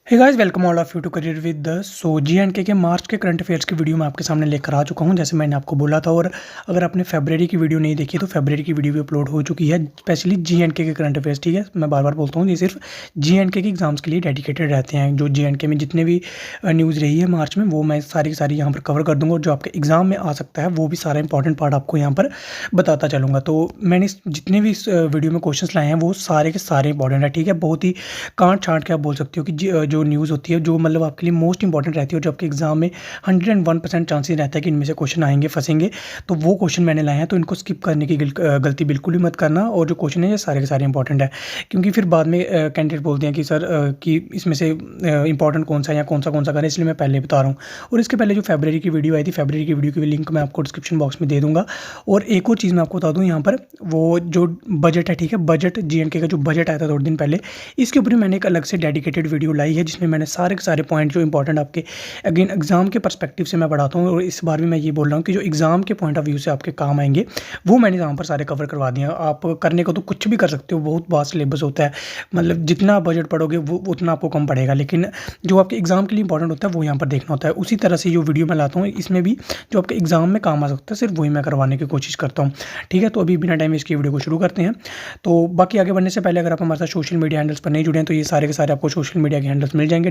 Hey guys welcome all of you to career with द सो जी के मार्च के करंट अफेयर्स की वीडियो मैं आपके सामने लेकर आ चुका हूं जैसे मैंने आपको बोला था। और अगर आपने फरवरी की वीडियो नहीं देखी तो फरवरी की वीडियो भी अपलोड हो चुकी है, स्पेशली जी के करंट अफेयर्स। ठीक है, मैं बार बार बोलता हूँ ये सिर्फ जी के एग्जाम्स के लिए डेडिकेटेड रहते हैं। जो जी में जितने भी न्यूज़ रही है मार्च में वो मैं सारी की सारी यहाँ पर कवर कर दूँगा, और जो आपके एग्जाम में आ सकता है वो भी सारा इंपॉर्टेंट पार्ट आपको यहाँ पर बताता चलूँगा। तो मैंने जितने भी इस वीडियो में क्वेश्चन लाए हैं वो सारे के सारे इंपॉर्टेंट है। ठीक है, बहुत ही काट छाँट के आप बोल सकते हो कि जो न्यूज़ होती है जो मतलब आपके लिए मोस्ट इंपॉर्टेंट रहती है, और जो आपके एग्जाम में 101% चांसेस रहता है कि इनमें से क्वेश्चन आएंगे फंसेंगे, तो वो क्वेश्चन मैंने लाए हैं। तो इनको स्किप करने की गलती बिल्कुल ही मत करना। और जो क्वेश्चन है ये सारे के सारे इंपॉर्टेंट है, क्योंकि फिर बाद में कैंडिडेट बोलते हैं कि सर कि इसमें से इंपॉर्टेंट कौन सा है या कौन सा करें, इसलिए मैं पहले बता रहा हूँ। और इसके पहले जो फरवरी की वीडियो आई थी, फरवरी की वीडियो की लिंक मैं आपको डिस्क्रिप्शन बॉक्स में दे दूँगा। और एक और चीज़ मैं आपको बता दूँ यहाँ पर, वो जो बजट है, ठीक है, बजट जी का जो बजट आया था थोड़े दिन पहले, इसके ऊपर मैंने एक अलग से डेडिकेटेड वीडियो लाई है जिसमें मैंने सारे के सारे पॉइंट जो इंपॉर्टेंट आपके अगेन एग्जाम के पर्सपेक्टिव से मैं पढ़ाता हूँ। और इस बार भी मैं ये बोल रहा हूँ कि जो एग्जाम के पॉइंट ऑफ व्यू से आपके काम आएंगे वो मैंने यहाँ पर सारे कवर करवा दिए हैं। आप करने को तो कुछ भी कर सकते हो, बहुत वास्ट सिलेबस होता है, मतलब जितना आप बजट पढ़ोगे वो उतना आपको कम पड़ेगा, लेकिन जो आपके एग्जाम के लिए इंपॉर्टेंट होता है वो यहाँ पर देखना होता है। उसी तरह से जो वीडियो मैं लाता हूँ इसमें भी जो आपके एग्जाम में काम आ सकता है सिर्फ वही मैं करवाने की कोशिश करता हूँ। ठीक है, तो अभी बिना टाइम इसकी वीडियो को शुरू करते हैं। तो बाकी आगे बढ़ने से पहले अगर आप हमारे साथ सोशल मीडिया हैंडल्स पर नहीं जुड़े हैं तो ये सारे के सारे आपको सोशल मीडिया के हैंडल्स मिल जाएंगे,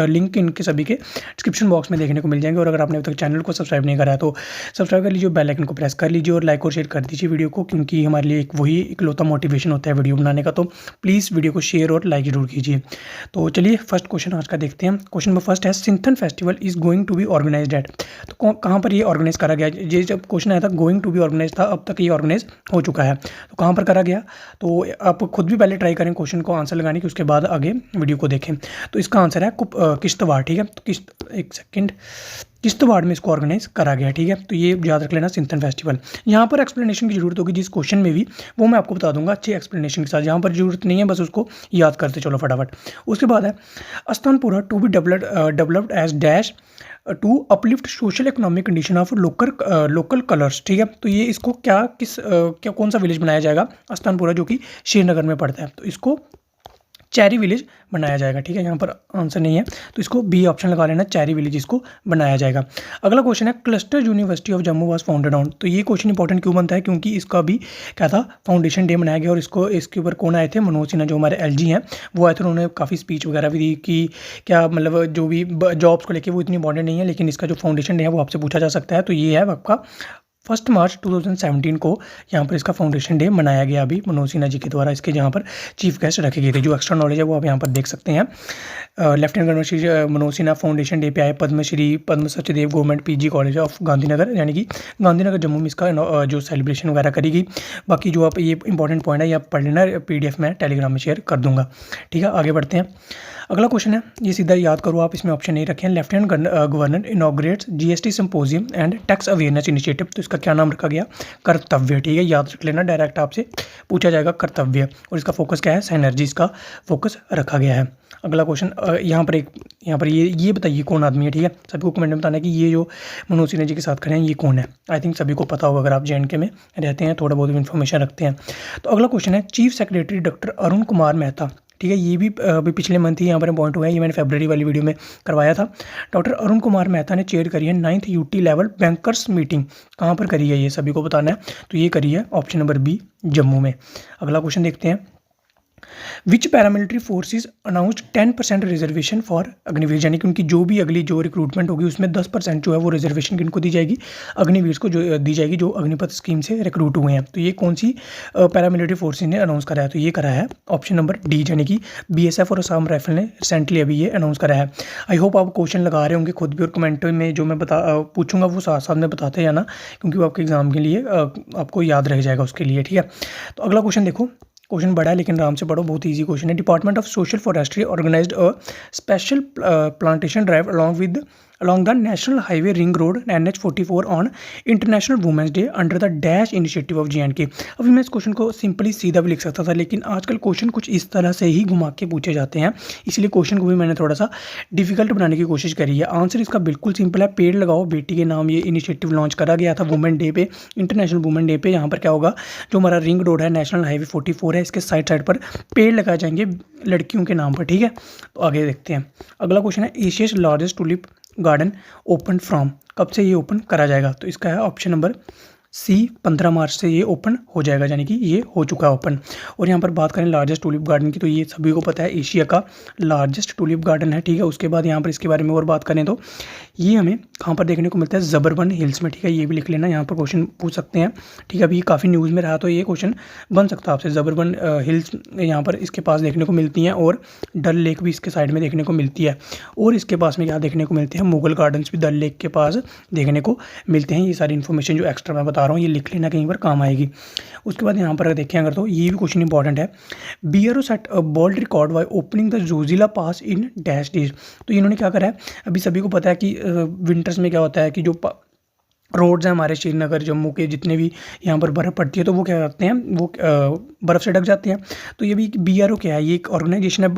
लिंक इनके सभी के डिस्क्रिप्शन बॉक्स में देखने को मिल जाएंगे। और अगर आपने अभी तक चैनल को सब्सक्राइब नहीं करा है तो सब्सक्राइब कर लीजिए, बेल आइकन को प्रेस कर लीजिए और लाइक और शेयर कर दीजिए वीडियो को, क्योंकि हमारे लिए एक वही इकलौता मोटिवेशन होता है वीडियो बनाने का। तो प्लीज़ वीडियो को शेयर और लाइक जरूर कीजिए। तो चलिए फर्स्ट क्वेश्चन आज का देखते हैं। क्वेश्चन नंबर फर्स्ट है, Sinthan festival is going to be organized at. तो कहाँ पर ये ऑर्गेनाइज करा गया? ये जब क्वेश्चन आया था गोइंग टू बी ऑर्गेनाइज था, अब तक ये ऑर्गेनाइज हो चुका है, तो कहाँ पर करा गया? तो आप खुद भी पहले ट्राई करें क्वेश्चन को आंसर लगाने की, उसके बाद आगे वीडियो को देखें। तो इसका आंसर है किश्तवाड़। ठीक है, तो एक सेकंड, किश्तवाड़ में इसको ऑर्गेनाइज करा गया। ठीक है, तो ये याद रख लेना, सिंथन फेस्टिवल। यहाँ पर एक्सप्लेनेशन की जरूरत होगी जिस क्वेश्चन में भी, वो मैं आपको बता दूंगा अच्छी एक्सप्लेनेशन के साथ। यहाँ पर जरूरत नहीं है, बस उसको याद करते चलो फटाफट। उसके बाद है, Hastinapura to be developed as dash to uplift social economic condition of local colours. ठीक है, तो ये इसको क्या कौन सा विलेज बनाया जाएगा? अस्तनपुरा जो कि श्रीनगर में पड़ता है, तो इसको चेरी विलेज बनाया जाएगा। ठीक है, यहाँ पर आंसर नहीं है तो इसको बी ऑप्शन लगा लेना, चेरी विलेज इसको बनाया जाएगा। अगला क्वेश्चन है, cluster university of Jammu was founded on. तो ये क्वेश्चन इंपॉर्टेंट क्यों बनता है? क्योंकि इसका भी क्या था, फाउंडेशन डे मनाया गया। और इसके ऊपर कौन आए थे? मनोज सिन्हा जो हमारे एलजी हैं वो आए थे। उन्होंने काफ़ी स्पीच वगैरह भी दी कि क्या मतलब जो भी जॉब्स को लेकर वो इतनी इंपॉर्टेंट नहीं है, लेकिन इसका जो फाउंडेशन डे है वो आपसे पूछा जा सकता है। तो ये है आपका 1 मार्च 2017 को यहाँ पर इसका फाउंडेशन डे मनाया गया अभी मनोज सिन्हा जी के द्वारा। इसके यहाँ पर चीफ गेस्ट रखे गए थे। जो एक्स्ट्रा नॉलेज है वो आप यहाँ पर देख सकते हैं। Lieutenant governor Shri Manoj Sinha foundation day पे आए। Padma Sachdev government PG college of Gandhinagar, यानी कि गांधीनगर जम्मू में इसका जो सेलिब्रेशन वगैरह करी गई। बाकी जो आप ये इंपॉर्टेंट पॉइंट है ये आप पढ़ लेना, PDF में टेलीग्राम में शेयर कर दूंगा। ठीक है, आगे बढ़ते हैं। अगला क्वेश्चन है, ये सीधा याद करो आप, इसमें ऑप्शन नहीं रखे हैं। Lieutenant governor inaugurates GST symposium and tax awareness initiative. तो इसका क्या नाम रखा गया? कर्तव्य। ठीक है, याद रख लेना, डायरेक्ट आपसे पूछा जाएगा कर्तव्य। और इसका फोकस क्या है? सिनर्जी, इसका फोकस रखा गया है। अगला क्वेश्चन यहाँ पर ये बताइए कौन आदमी है? ठीक है, सभी को कमेंट में बताना है कि ये जो मनोज सिन्हा जी के साथ खड़े हैं ये कौन है। आई थिंक सभी को पता होगा अगर आप J&K में रहते हैं, थोड़ा बहुत इन्फॉर्मेशन रखते हैं। तो अगला क्वेश्चन है, chief secretary doctor Arun Kumar Mehta. ठीक है, ये भी अभी पिछले मंथ ही यहाँ पर पॉइंट हुआ है, ये मैंने फरवरी वाली वीडियो में करवाया था। डॉक्टर अरुण कुमार मेहता ने चेयर करी है 9th UT level bankers meeting. कहाँ पर करी है ये सभी को बताना है। तो ये करी है ऑप्शन नंबर बी, जम्मू में। अगला क्वेश्चन देखते हैं, which paramilitary forces announced 10% reservation for Agniveer. यानी कि उनकी जो भी अगली जो रिक्रूटमेंट होगी उसमें 10% जो है वो रिजर्वेशन किनको दी जाएगी? अग्निवीर को जो दी जाएगी जो अग्निपथ स्कीम से रिक्रूट हुए हैं। तो ये कौन सी पैरामिलिट्री फोर्सेज ने अनाउंस करा है? तो ये करा है ऑप्शन नंबर डी, यानी कि BSF और असम राइफल ने रिसेंटली अभी ये अनाउंस करा है। आई होप आप क्वेश्चन लगा रहे होंगे खुद भी, और कमेंट में जो मैं पूछूंगा वो साथ साथ में बताते जाना, क्योंकि वो आपके एग्जाम के लिए आपको याद रह जाएगा उसके लिए। ठीक है, तो अगला क्वेश्चन देखो, क्वेश्चन बड़ा है लेकिन आराम से पढ़ो, बहुत इजी क्वेश्चन है। Department of social forestry organized a special plantation drive along with along the National Highway Ring Road NH44 on International Women's Day under the Dash Initiative of JNK। अभी मैं इस क्वेश्चन को simply सीधा भी लिख सकता था, लेकिन आजकल क्वेश्चन कुछ इस तरह से ही घुमा के पूछे जाते हैं, इसलिए क्वेश्चन को भी मैंने थोड़ा सा डिफिकल्ट बनाने की कोशिश करी है। आंसर इसका बिल्कुल सिंपल है, पेड़ लगाओ बेटी के नाम। ये इनिशिएटिव लॉन्च करा गया था वुमेन डे पे, इंटरनेशनल वुमेन डे पे। यहाँ पर क्या होगा, जो हमारा रिंग रोड है नेशनल हाईवे 44 है, इसके साइड साइड पर पेड़ लगाए जाएंगे लड़कियों के नाम पर, ठीक है। तो आगे देखते हैं। अगला क्वेश्चन है, Asia's largest tulip garden open from, कब से ये ओपन करा जाएगा? तो इसका है ऑप्शन नंबर सी, 15 मार्च से ये ओपन हो जाएगा, यानी कि ये हो चुका है ओपन। और यहाँ पर बात करें लार्जेस्ट टूलिप गार्डन की, तो ये सभी को पता है एशिया का लार्जेस्ट टूलिप गार्डन है, ठीक है। उसके बाद यहाँ पर इसके बारे में और बात करें तो ये हमें कहाँ पर देखने को मिलता है, ज़बरबन हिल्स में, ठीक है। ये भी लिख लेना, यहाँ पर क्वेश्चन पूछ सकते हैं, ठीक है। अभी काफ़ी न्यूज़ में रहा, तो ये क्वेश्चन बन सकता है आपसे। ज़बरबन हिल्स यहाँ पर इसके पास देखने को मिलती हैं, और डल लेक भी इसके साइड में देखने को मिलती है। और इसके पास में क्या देखने को मिलते हैं, मुगल गार्डन्स भी डल लेक के पास देखने को मिलते हैं। ये सारी इन्फॉर्मेशन जो एक्स्ट्रा मैं बता रहा हूँ, ये लिख लेना, कहीं पर काम आएगी। उसके बाद यहाँ पर देखें अगर, तो ये भी क्वेश्चन इंपॉर्टेंट है, BRO set a world record by opening the Zoji La pass in dash days. तो इन्होंने क्या करा है, अभी सभी को पता है कि विंटर्स में क्या होता है कि जो रोड्स हैं हमारे श्रीनगर जम्मू के, जितने भी यहाँ पर बर्फ़ पड़ती है, तो वो क्या करते हैं, वो बर्फ़ से ढक जाते हैं। तो ये भी BRO क्या है, ये एक ऑर्गेनाइजेशन है,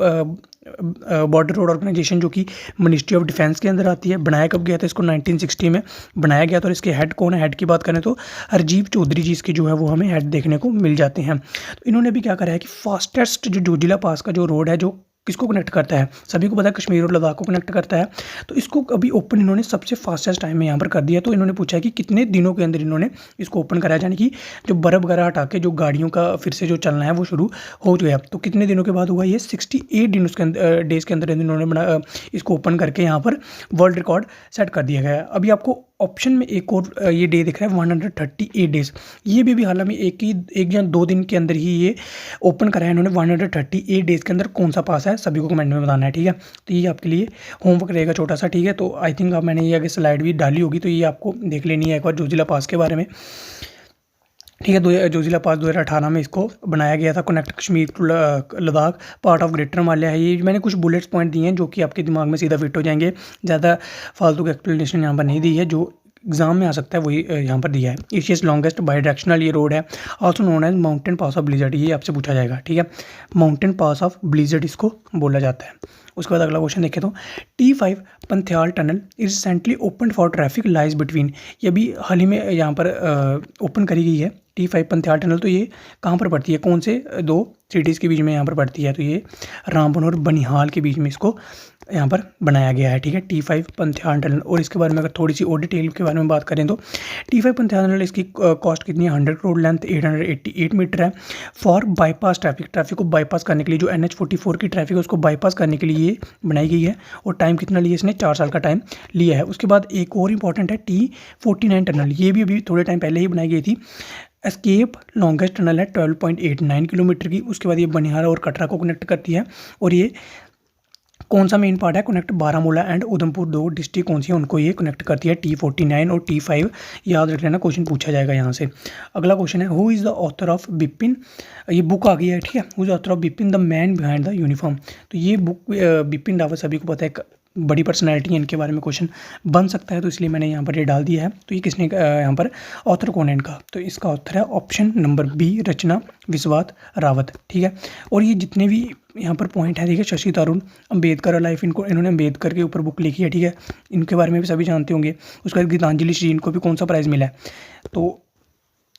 बॉर्डर रोड ऑर्गेनाइजेशन, जो कि मिनिस्ट्री ऑफ डिफेंस के अंदर आती है। बनाया कब गया था इसको, 1960 में बनाया गया था। और इसके हेड कौन है, हेड की बात करें तो हरजीव चौधरी जी इसके जो है वो हमें हेड देखने को मिल जाते हैं। तो इन्होंने भी क्या करा है कि फास्टेस्ट जो जोजिला पास का जो रोड है, जो किसको कनेक्ट करता है, सभी को पता है कश्मीर और लद्दाख को कनेक्ट करता है, तो इसको अभी ओपन इन्होंने सबसे फास्टेस्ट टाइम में यहाँ पर कर दिया। तो इन्होंने पूछा है कि कितने दिनों के अंदर इन्होंने इसको ओपन कराया, यानी कि जो बर्फ़ वगैरह हटा के जो गाड़ियों का फिर से जो चलना है वो शुरू हो गया। तो कितने दिनों के बाद हुआ ये, 68 दिन उसके अंदर, डेज़ के अंदर इन्होंने इसको ओपन करके यहाँ पर वर्ल्ड रिकॉर्ड सेट कर दिया गया है। अभी आपको ऑप्शन में एक और ये डे दिख रहा है, 138 डेज़। ये भी अभी हाल में एक या 2 दिन के अंदर ही ये ओपन कराया इन्होंने। 138 डेज़ के अंदर कौन सा पास है, सभी को कमेंट में बताना है, ठीक है। तो ये आपके लिए होमवर्क रहेगा छोटा सा, ठीक है। तो आई थिंक अब मैंने ये आगे स्लाइड भी डाली होगी, तो ये आपको देख लेनी है एक बार जोजिला पास के बारे में, ठीक है। जोजिला पास 2018 में इसको बनाया गया था, connect Kashmir to Ladakh, part of greater Himalaya है। ये मैंने कुछ बुलेट्स पॉइंट दिए हैं जो कि आपके दिमाग में सीधा फिट हो जाएंगे, ज़्यादा फालतू की एक्सप्लेनेशन यहाँ पर नहीं दी है, जो एग्जाम में आ सकता है वही यहाँ पर दिया है। एशियाज लॉन्गेस्ट बाई डायरेक्शनल ये रोड है, also known as mountain pass of blizzard, ये आपसे पूछा जाएगा, ठीक है। माउंटेन पास ऑफ ब्लिजर्ड इसको बोला जाता है। उसके बाद अगला क्वेश्चन देखें तो, T5 Panthyal tunnel is recently open for traffic lies between, ये भी हाल ही में यहाँ पर ओपन करी गई है T5 पंथ्याल टनल। तो ये कहाँ पर पड़ती है, कौन से 2 सिटीज़ के बीच में यहाँ पर पड़ती है, तो ये रामबन और बनिहाल के बीच में इसको यहाँ पर बनाया गया है, ठीक है। T5 Panthyal tunnel. और इसके बारे में अगर थोड़ी सी और डिटेल के बारे में बात करें तो T5 पंथ्याल टनल, इसकी कॉस्ट कितनी है, 100 करोड़, लेंथ 888 मीटर है। फॉर बाईपास ट्रैफिक को बाईपास करने के लिए, जो NH44 की ट्रैफिक है उसको बाईपास करने के लिए ये बनाई गई है। और टाइम कितना लिया इसने, 4 साल का टाइम लिया है। उसके बाद एक और इंपॉर्टेंट है T49 टनल, ये भी अभी थोड़े टाइम पहले ही बनाई गई थी। एस्केप लॉन्गेस्ट टनल है 12.89 किलोमीटर की। उसके बाद ये बनिहाल और कटरा को कनेक्ट करती है। और ये कौन सा मेन पार्ट है, connect Baramulla and Udhampur, 2 district कौन सी है उनको ये कनेक्ट करती है। T49 और T5 याद रख लेना, क्वेश्चन पूछा जाएगा यहाँ से। अगला क्वेश्चन है, who is the author of Bipin, ये बुक आ गई है, ठीक है। Who is the author of Bipin the man behind the uniform. तो ये बुक बिपिन रावत सभी को पता है, बड़ी पर्सनैलिटी है, इनके बारे में क्वेश्चन बन सकता है, तो इसलिए मैंने यहाँ पर ये डाल दिया है। तो ये किसने यहाँ पर ऑथर कौन है इनका, तो इसका ऑथर है ऑप्शन नंबर बी, रचना विश्वास रावत, ठीक है। और ये जितने भी यहाँ पर पॉइंट है, ठीक है, शशि तरूण अम्बेडकर लाइफ, इन्होंने अम्बेडकर के ऊपर बुक लिखी है, ठीक है। इनके बारे में भी सभी जानते होंगे। उसके बाद गीतांजलि श्री, इनको भी कौन सा प्राइज़ मिला है, तो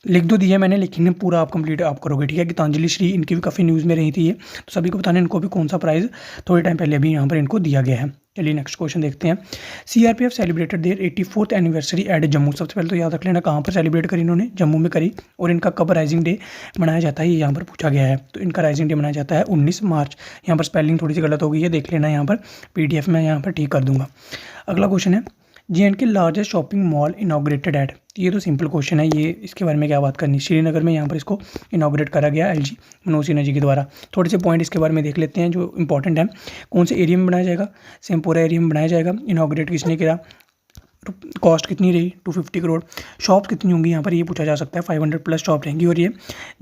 लिख दो दिया मैंने, लेकिन पूरा आप कंप्लीट आप करोगे, ठीक है। गीतांजलि श्री, इनकी भी काफ़ी न्यूज़ में रही थी ये, तो सभी को बताना इनको भी कौन सा प्राइज़ थोड़े टाइम पहले अभी यहाँ पर इनको दिया गया है। चलिए नेक्स्ट क्वेश्चन देखते हैं। CRPF celebrated their 84th anniversary at Jammu. सबसे पहले तो याद रख लेना कहाँ पर सेलिब्रेट करी इन्होंने, जम्मू में करी। और इनका कब राइजिंग डे मनाया जाता है, ये यहाँ पर पूछा गया है। तो इनका राइजिंग डे मनाया जाता है 19 मार्च। यहाँ पर स्पेलिंग थोड़ी सी गलत हो गई है, देख लेना यहाँ पर, PDF में यहाँ पर ठीक कर दूंगा। अगला क्वेश्चन है, JNK largest shopping mall inaugurated at. ये तो सिंपल क्वेश्चन है, ये इसके बारे में क्या बात करनी, श्रीनगर में यहाँ पर इसको इनॉग्रेट करा गया LG मनोज सिन्हा जी के द्वारा। थोड़े से पॉइंट इसके बारे में देख लेते हैं जो इंपॉर्टेंट है। कौन से एरिया में बनाया जाएगा, सेमपोरा एरिया में बनाया जाएगा। इनॉग्रेट किसने किया, कॉस्ट कितनी रही 250 करोड़। शॉप कितनी होंगी यहाँ पर ये पूछा जा सकता है, 500 प्लस शॉप रहेंगी और ये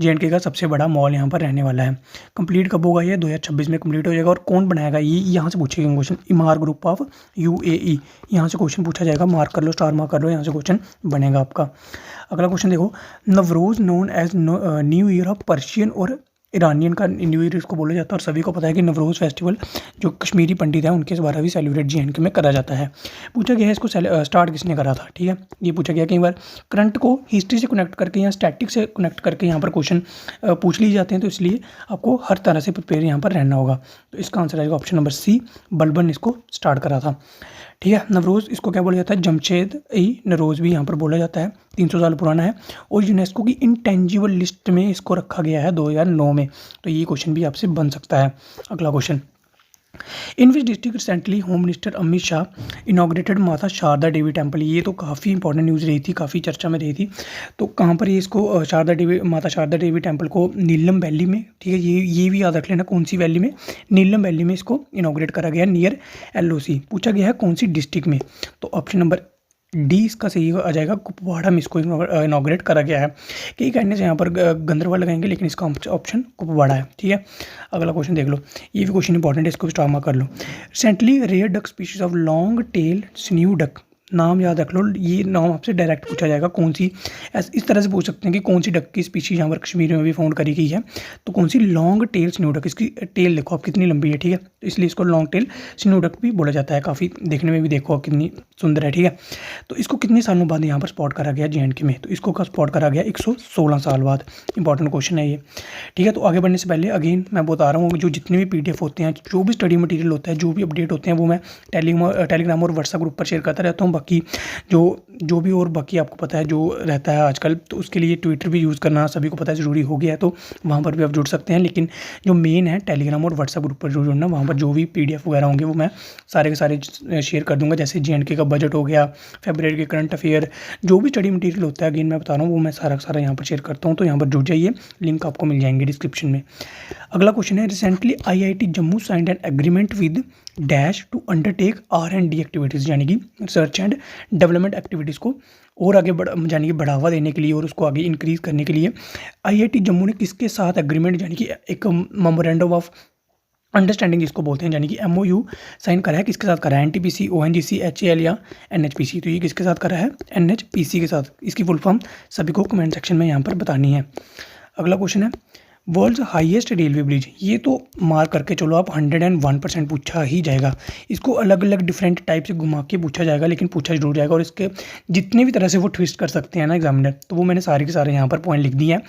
JNK का सबसे बड़ा मॉल यहाँ पर रहने वाला है। कंप्लीट कब होगा ये 2026 में कंप्लीट हो जाएगा। और कौन बनाएगा ये यहाँ से पूछेगा क्वेश्चन, इमार ग्रुप ऑफ UAE, यहाँ से क्वेश्चन पूछा जाएगा। मार्क कर लो, स्टार मार्क कर लो, यहाँ से क्वेश्चन बनेगा आपका। अगला क्वेश्चन देखो, Navroz known as new year of Persian और ईरानियन का न्यू ईयर इसको बोला जाता है। और सभी को पता है कि नवरोज़ फेस्टिवल जो कश्मीरी पंडित हैं उनके द्वारा भी सेलिब्रेट JNK में करा जाता है। पूछा गया है इसको स्टार्ट किसने करा था, ठीक है। ये पूछा गया कई बार करंट को हिस्ट्री से कनेक्ट करके या स्टैटिक से कनेक्ट करके यहाँ पर क्वेश्चन पूछ लिए जाते हैं, तो इसलिए आपको हर तरह से प्रिपेयर यहाँ पर रहना होगा। तो इसका आंसर आएगा ऑप्शन नंबर C, बलबन ने इसको स्टार्ट करा था, ठीक है। नवरोज़ इसको क्या बोला जाता है, जमशेद ई नरोज़ भी यहाँ पर बोला जाता है, 300 साल पुराना है और यूनेस्को की इंटेंजिबल लिस्ट में इसको रखा गया है 2009 में। तो ये क्वेश्चन भी आपसे बन सकता है। अगला question, in which district recently home minister Amit Shah inaugurated माता शारदा देवी टेम्पल। ये तो काफ़ी इंपॉर्टेंट न्यूज़ रही थी, काफ़ी चर्चा में रही थी। तो कहाँ पर ये इसको माता शारदा देवी टेम्पल को नीलम वैली में, ठीक है, ये भी याद रख लेना कौन सी वैली में, नीलम वैली में इसको इनॉग्रेट करा गया नियर LOC। पूछा गया है कौन सी डिस्ट्रिक्ट में, तो ऑप्शन नंबर D इसका सही आ जाएगा, कुपवाड़ा में इसको इनॉग्रेट करा गया है। कई कहने से यहाँ पर गंदरबल लगाएंगे लेकिन इसका ऑप्शन कुपवाड़ा है, ठीक है। अगला क्वेश्चन देख लो, ये भी क्वेश्चन इंपॉर्टेंट है, इसको स्टार मार्क कर लो। Recently rare duck species of long tail smew duck, नाम याद रख लो, ये नाम आपसे डायरेक्ट पूछा जाएगा। कौन सी, इस तरह से पूछ सकते हैं कि कौन सी डक की स्पीशीज यहाँ पर कश्मीर में भी फाउंड करी गई है, तो कौन सी लॉन्ग टेल स्न्यू डक, इसकी टेल देखो आप कितनी लंबी है, ठीक है, तो इसलिए इसको लॉन्ग टेल स्न्यू डक भी बोला जाता है। काफ़ी देखने में भी देखो आप कितनी सुंदर है, ठीक है। तो इसको कितने सालों बाद यहाँ पर स्पॉट करा गया JNK में, तो इसको का स्पॉट करा गया 116 साल बाद। इंपॉर्टेंट क्वेश्चन है ये, ठीक है। तो आगे बढ़ने से पहले अगेन मैं बता रहा हूँ, जो जितने भी PDF होते हैं, जो भी स्टडी मटेरियल होता है, जो भी अपडेट होते हैं, वो मैं टेलीग्राम और व्हाट्सएप ग्रुप पर शेयर करता रहता हूँ। बाकी जो भी और बाकी आपको पता है जो रहता है आजकल, तो उसके लिए ट्विटर भी यूज़ करना सभी को पता है ज़रूरी हो गया है, तो वहाँ पर भी आप जुड़ सकते हैं। लेकिन जो मेन है टेलीग्राम और व्हाट्सएप ग्रुप पर जुड़ना, वहाँ पर जो भी PDF वगैरह होंगे वो मैं सारे के सारे शेयर कर दूँगा। जैसे JNK का बजट हो गया, फेब्रुअरी के करंट अफेयर, जो भी स्टडी मटेरियल होता है, अगेन मैं बता रहा हूँ, वो मैं सारा का सारा यहाँ पर शेयर करता हूँ। तो यहाँ पर जुड़ जाइए, लिंक आपको मिल जाएंगे डिस्क्रिप्शन में। अगला क्वेश्चन है, recently IIT Jammu signed an agreement with dash to undertake R&D activities, यानी कि रिसर्च एंड डेवलपमेंट एक्टिविटीज़ को और आगे यानी कि बढ़ावा देने के लिए और उसको आगे इंक्रीज़ करने के लिए IIT जम्मू ने किसके साथ एग्रीमेंट, यानी कि एक मेमोरेंडम ऑफ अंडरस्टैंडिंग जिसको बोलते हैं, यानी कि MOU साइन करा है, किसके साथ करा है, NTPC, ONGC, HAL या NHPC। तो ये किसके साथ करा है, NHPC के साथ। इसकी फुल फॉर्म सभी को कमेंट सेक्शन में यहाँ पर बतानी है। अगला क्वेश्चन है, वर्ल्ड्स हाईएस्ट रेलवे ब्रिज, ये तो मार्क करके चलो आप, 101% पूछा ही जाएगा। इसको अलग अलग डिफरेंट टाइप से घुमा के पूछा जाएगा, लेकिन पूछा जरूर जाएगा। और इसके जितने भी तरह से वो ट्विस्ट कर सकते हैं ना एग्जामिनर, तो वो मैंने सारे के सारे यहाँ पर पॉइंट लिख दिए हैं।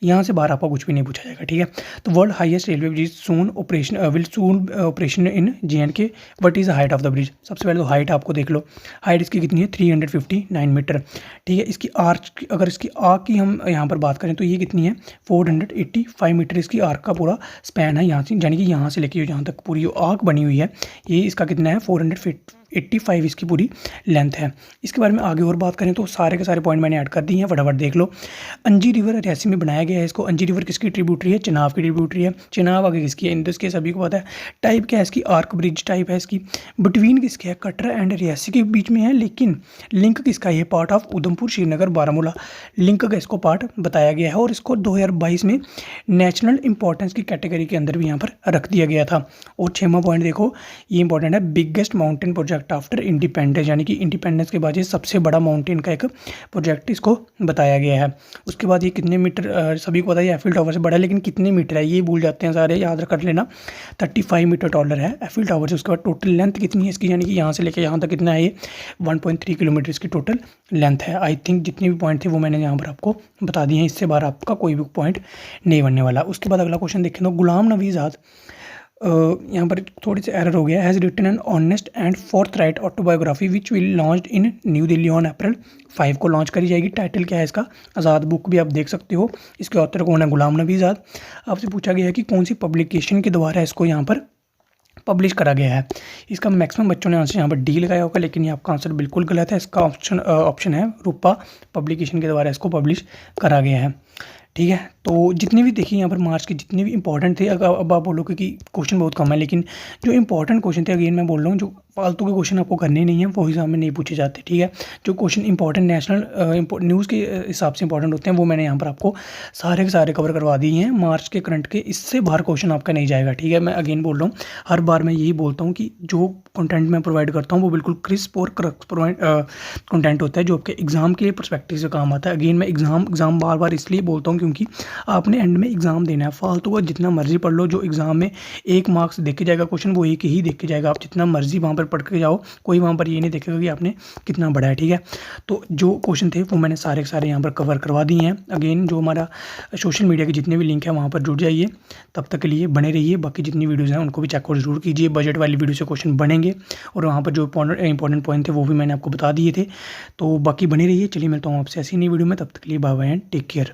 यहाँ से बाहर आपको कुछ भी नहीं पूछा जाएगा, ठीक है। तो world highest railway bridge will soon operation in JNK। What is the height of the bridge, सबसे पहले तो हाइट आपको देख लो, हाइट इसकी कितनी है, 359 मीटर, ठीक है। इसकी आर्च, अगर इसकी आर्क की हम यहाँ पर बात करें तो ये कितनी है, 485 मीटर इसकी आर्क का पूरा स्पैन है, यहाँ से यानी कि यहाँ से लेके जहाँ तक पूरी आर्क बनी हुई है, ये इसका कितना है, 485 इसकी पूरी लेंथ है। इसके बारे में आगे और बात करें तो सारे के सारे पॉइंट मैंने ऐड कर दिए हैं, फटाफट देख लो। अंजी रिवर रियासी में बनाया गया है इसको। अंजी रिवर किसकी ट्रिब्यूटरी है, चिनाब की ट्रिब्यूटरी है। चिनाब आगे किसकी है, इंडस के, सभी को पता है। टाइप क्या है इसकी, आर्क ब्रिज टाइप है इसकी। बिटवीन किसके है, कटरा एंड रियासी के बीच में है, लेकिन लिंक किसका, ये part of Udhampur, Srinagar, Baramulla link का इसको पार्ट बताया गया है। और इसको 2022 में नेशनल इंपॉर्टेंस की कैटेगरी के अंदर भी यहाँ पर रख दिया गया था। और 6वां पॉइंट देखो, ये इंपॉर्टेंट है, biggest mountain project after independence, यानी कि इंडिपेंडेंस के बाद ये सबसे बड़ा माउंटेन का एक प्रोजेक्ट इसको बताया गया है। उसके बाद ये कितने मीटर, सभी को पता है ये एफिल टावर से बड़ा है, लेकिन कितने मीटर है ये भूल जाते हैं सारे, याद कर लेना। 35 मीटर टॉलर है एफिल टावर से। उसके बाद टोटल लेंथ कितनी है इसकी, यानी कि यहाँ से लेकर यहाँ तक कितना है, ये 1.3 किलोमीटर इसकी टोटल लेंथ है। आई थिंक जितने भी पॉइंट थे वो मैंने यहाँ पर आपको बता दिए हैं, इससे बाहर आपका कोई भी पॉइंट नहीं बनने वाला। उसके बाद अगला क्वेश्चन देखें तो, गुलाम नबी आज़ाद, यहाँ पर थोड़ी सी एरर हो गया, has written an honest and forthright autobiography which will launch in New Delhi on April 5 को लॉन्च करी जाएगी। टाइटल क्या है इसका, आज़ाद बुक भी आप देख सकते हो। इसके ऑथर कौन है, गुलाम नबी आज़ाद। आपसे पूछा गया है कि कौन सी पब्लिकेशन के द्वारा इसको यहाँ पर पब्लिश करा गया है। इसका मैक्सिमम बच्चों ने आंसर यहाँ पर डी लगाया होगा, लेकिन ये आपका आंसर बिल्कुल गलत है। इसका ऑप्शन है रूपा पब्लिकेशन के द्वारा इसको पब्लिश करा गया है, ठीक है। तो जितने भी देखिए यहाँ पर मार्च के जितने भी इंपॉर्टेंट थे, अब आप बोलोगे कि क्वेश्चन बहुत कम है, लेकिन जो इंपॉर्टेंट क्वेश्चन थे, अगेन मैं बोल रहा हूँ, जो फालतू के क्वेश्चन आपको करने नहीं है वो एग्जाम में नहीं पूछे जाते। ठीक है। जो क्वेश्चन इंपॉर्टेंट नेशनल न्यूज़ के हिसाब से इंपॉर्टेंट होते हैं वो मैंने यहाँ पर आपको सारे के सारे कवर करवा दिए हैं। मार्च के करंट के इससे बाहर क्वेश्चन आपका नहीं जाएगा। ठीक है। मैं अगेन बोल रहा हूँ, हर बार मैं यही बोलता हूँ कि जो कंटेंट मैं प्रोवाइड करता हूँ वो बिल्कुल क्रिस्प और कंटेंट होता है जो आपके एग्जाम के पर्सपेक्टिव से काम आता है। अगेन मैं एग्जाम बार बार इसलिए बोलता हूँ क्योंकि आपने एंड में एग्जाम देना है। फालतू का जितना मर्जी पढ़ लो, जो एग्जाम में 1 मार्क्स देख के जाएगा क्वेश्चन वो एक ही देख के जाएगा। आप जितना मर्जी वहाँ पर पढ़ के जाओ, कोई वहाँ पर ये नहीं देखेगा कि आपने कितना पढ़ा है। ठीक है। तो जो क्वेश्चन थे वो मैंने सारे के सारे यहाँ पर कवर करवा दिए हैं। अगेन जो हमारा सोशल मीडिया के जितने भी लिंक है वहाँ पर जुड़ जाइए। तब तक के लिए बने रहिए। बाकी जितनी वीडियोज़ हैं उनको भी चेकआउट जरूर कीजिए। बजट वाली वीडियो से क्वेश्चन बनेंगे और वहाँ पर जो इंपॉर्टेंट पॉइंट थे वो भी मैंने आपको बता दिए थे। तो बाकी बने रहिए। चलिए मिलता हूँ आपसे ऐसी नई वीडियो में, तब तक के लिए bye bye and take care.